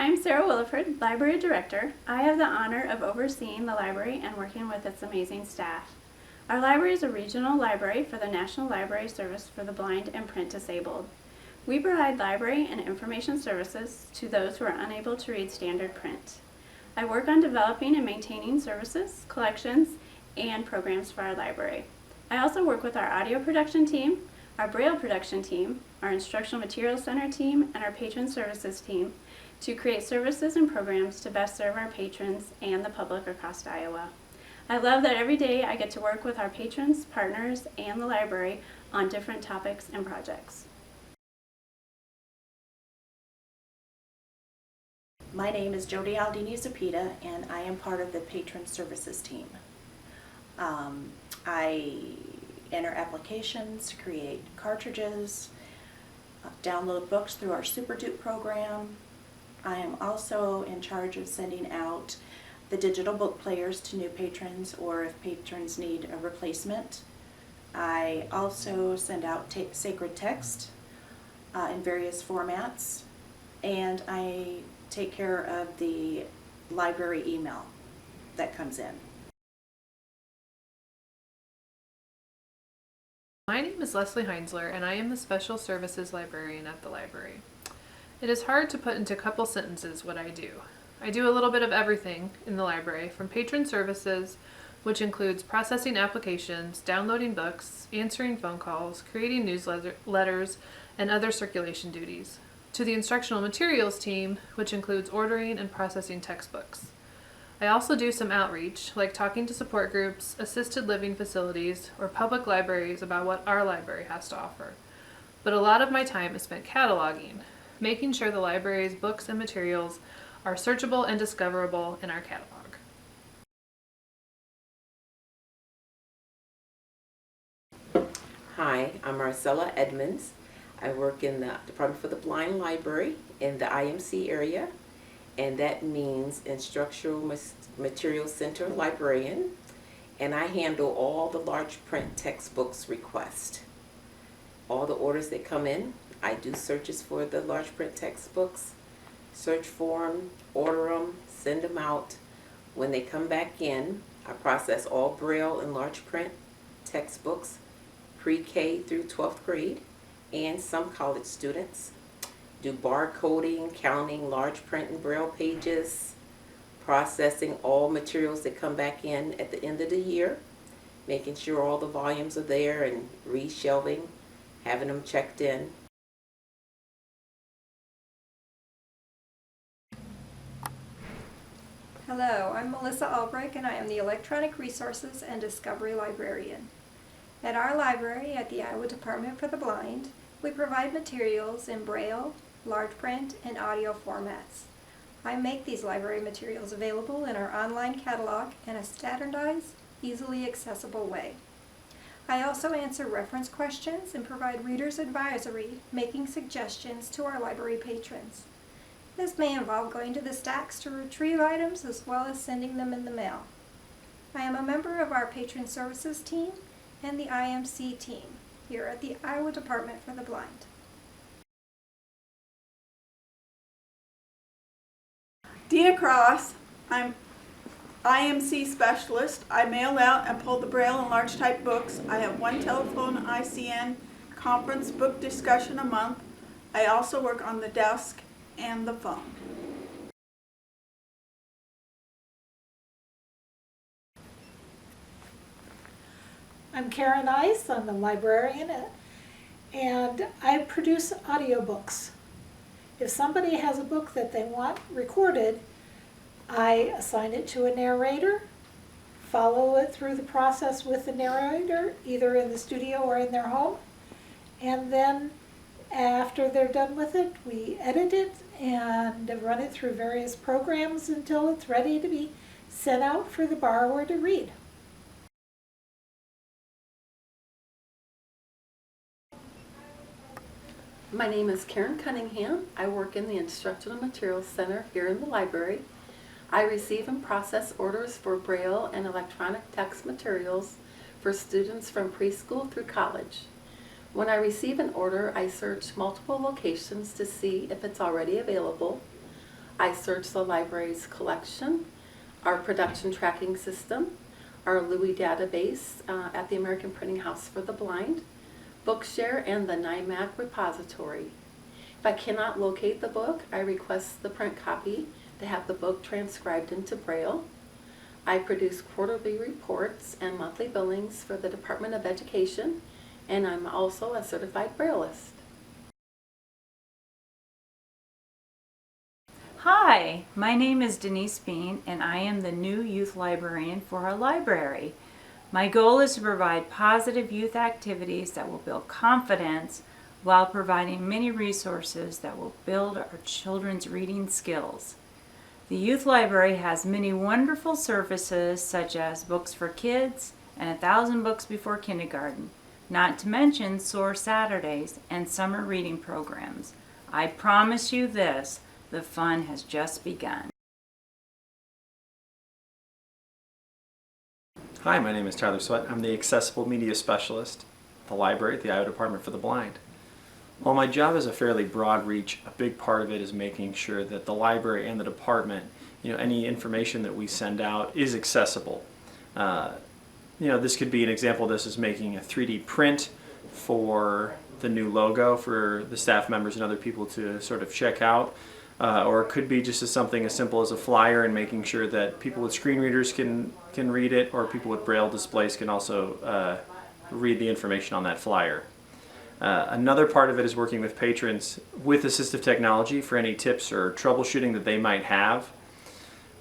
I'm Sarah Willeford, Library Director. I have the honor of overseeing the library and working with its amazing staff. Our library is a regional library for the National Library Service for the Blind and Print Disabled. We provide library and information services to those who are unable to read standard print. I work on developing and maintaining services, collections, and programs for our library. I also work with our audio production team, our Braille production team, our Instructional Materials Center team, and our Patron Services team to create services and programs to best serve our patrons and the public across Iowa. I love that every day I get to work with our patrons, partners, and the library on different topics and projects. My name is Jodi Aldini-Zepeda, and I am part of the Patron Services team. I enter applications, create cartridges, download books through our Super Dupe program. I am also in charge of sending out the digital book players to new patrons, or if patrons need a replacement. I also send out sacred text in various formats, and I take care of the library email that comes in. My name is Leslie Heinzler, and I am the Special Services Librarian at the library. It is hard to put into a couple sentences what I do. I do a little bit of everything in the library, from patron services, which includes processing applications, downloading books, answering phone calls, creating newsletters, and other circulation duties, to the instructional materials team, which includes ordering and processing textbooks. I also do some outreach, like talking to support groups, assisted living facilities, or public libraries about what our library has to offer. But a lot of my time is spent cataloging, making sure the library's books and materials are searchable and discoverable in our catalog. Hi, I'm Marcella Edmonds. I work in the Department for the Blind Library in the IMC area, and that means Instructional Materials Center Librarian, and I handle all the large print textbooks requests. All the orders that come in, I do searches for the large print textbooks, search for them, order them, send them out. When they come back in, I process all Braille and large print textbooks, pre-K through 12th grade, and some college students. Do barcoding, counting large print and Braille pages, processing all materials that come back in at the end of the year, making sure all the volumes are there and reshelving, having them checked in. Hello, I'm Melissa Ulbrich, and I am the Electronic Resources and Discovery Librarian. At our library at the Iowa Department for the Blind, we provide materials in Braille, large print, and audio formats. I make these library materials available in our online catalog in a standardized, easily accessible way. I also answer reference questions and provide reader's advisory, making suggestions to our library patrons. This may involve going to the stacks to retrieve items as well as sending them in the mail. I am a member of our Patron Services team and the IMC team here at the Iowa Department for the Blind. Deena Cross, I'm IMC specialist. I mail out and pull the Braille and large type books. I have one telephone ICN conference book discussion a month. I also work on the desk and the phone. I'm Karen Eis, I'm the librarian, and I produce audiobooks. If somebody has a book that they want recorded, I assign it to a narrator, follow it through the process with the narrator, either in the studio or in their home, and then after they're done with it, we edit it and run it through various programs until it's ready to be sent out for the borrower to read. My name is Karen Cunningham. I work in the Instructional Materials Center here in the library. I receive and process orders for Braille and electronic text materials for students from preschool through college. When I receive an order, I search multiple locations to see if it's already available. I search the library's collection, our production tracking system, our Louis database at the American Printing House for the Blind, Bookshare, and the NIMAC repository. If I cannot locate the book, I request the print copy to have the book transcribed into Braille. I produce quarterly reports and monthly billings for the Department of Education, and I'm also a certified Brailleist. Hi, my name is Denise Bean, and I am the new youth librarian for our library. My goal is to provide positive youth activities that will build confidence while providing many resources that will build our children's reading skills. The youth library has many wonderful services such as books for kids and 1,000 books before kindergarten, not to mention SOAR Saturdays and summer reading programs. I promise you this, the fun has just begun. Hi, my name is Tyler Swett. I'm the Accessible Media Specialist at the library at the Iowa Department for the Blind. While my job is a fairly broad reach, a big part of it is making sure that the library and the department, any information that we send out is accessible. This could be an example of this is making a 3D print for the new logo for the staff members and other people to sort of check out. Or it could be just something as simple as a flyer and making sure that people with screen readers can read it, or people with Braille displays can also read the information on that flyer. Another part of it is working with patrons with assistive technology for any tips or troubleshooting that they might have.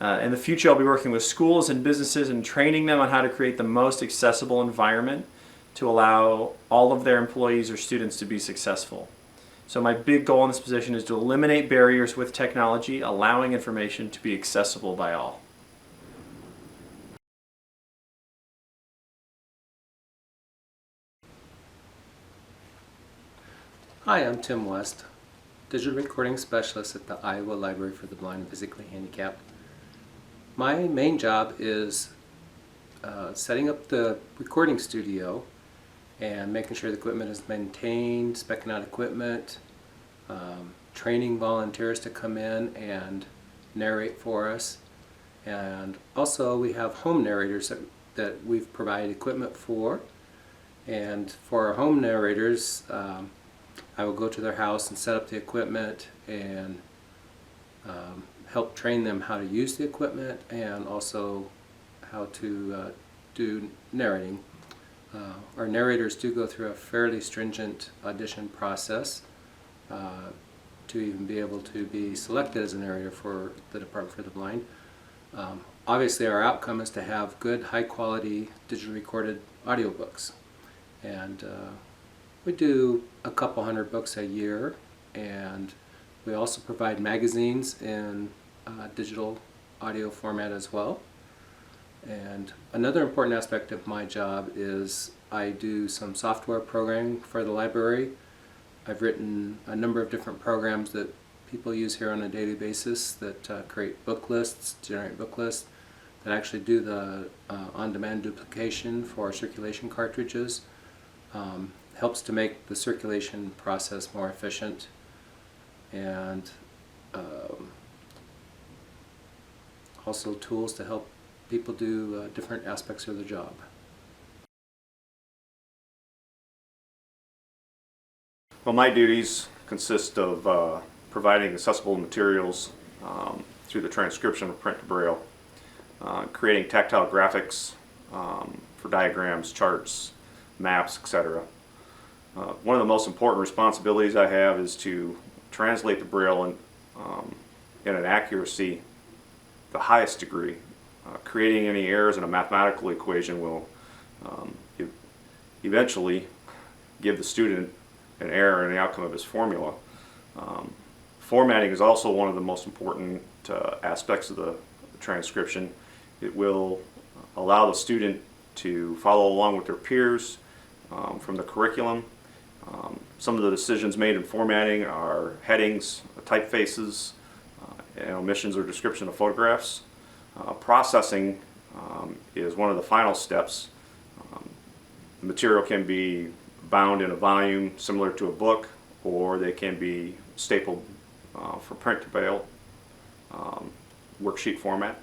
In the future, I'll be working with schools and businesses and training them on how to create the most accessible environment to allow all of their employees or students to be successful. So my big goal in this position is to eliminate barriers with technology, allowing information to be accessible by all. Hi, I'm Tim West, Digital Recording Specialist at the Iowa Library for the Blind and Physically Handicapped. My main job is setting up the recording studio and making sure the equipment is maintained, speccing out equipment, training volunteers to come in and narrate for us. And also we have home narrators that we've provided equipment for. And for our home narrators, I will go to their house and set up the equipment and help train them how to use the equipment and also how to do narrating. Our narrators do go through a fairly stringent audition process to even be able to be selected as a narrator for the Department for the Blind. Obviously our outcome is to have good, high quality, digitally recorded audiobooks. And we do a couple hundred books a year, and we also provide magazines in digital audio format as well. And another important aspect of my job is I do some software programming for the library. I've written a number of different programs that people use here on a daily basis that create book lists, generate book lists, that actually do the on-demand duplication for our circulation cartridges. Helps to make the circulation process more efficient, and also tools to help people do different aspects of their job. Well, my duties consist of providing accessible materials through the transcription of print to Braille, creating tactile graphics for diagrams, charts, maps, etc. One of the most important responsibilities I have is to translate the Braille in an accuracy the highest degree. Creating any errors in a mathematical equation will eventually give the student an error in the outcome of his formula. Formatting is also one of the most important aspects of the transcription. It will allow the student to follow along with their peers from the curriculum. Some of the decisions made in formatting are headings, typefaces, and omissions or description of photographs. Processing is one of the final steps. The material can be bound in a volume similar to a book, or they can be stapled for print to Braille. worksheet format.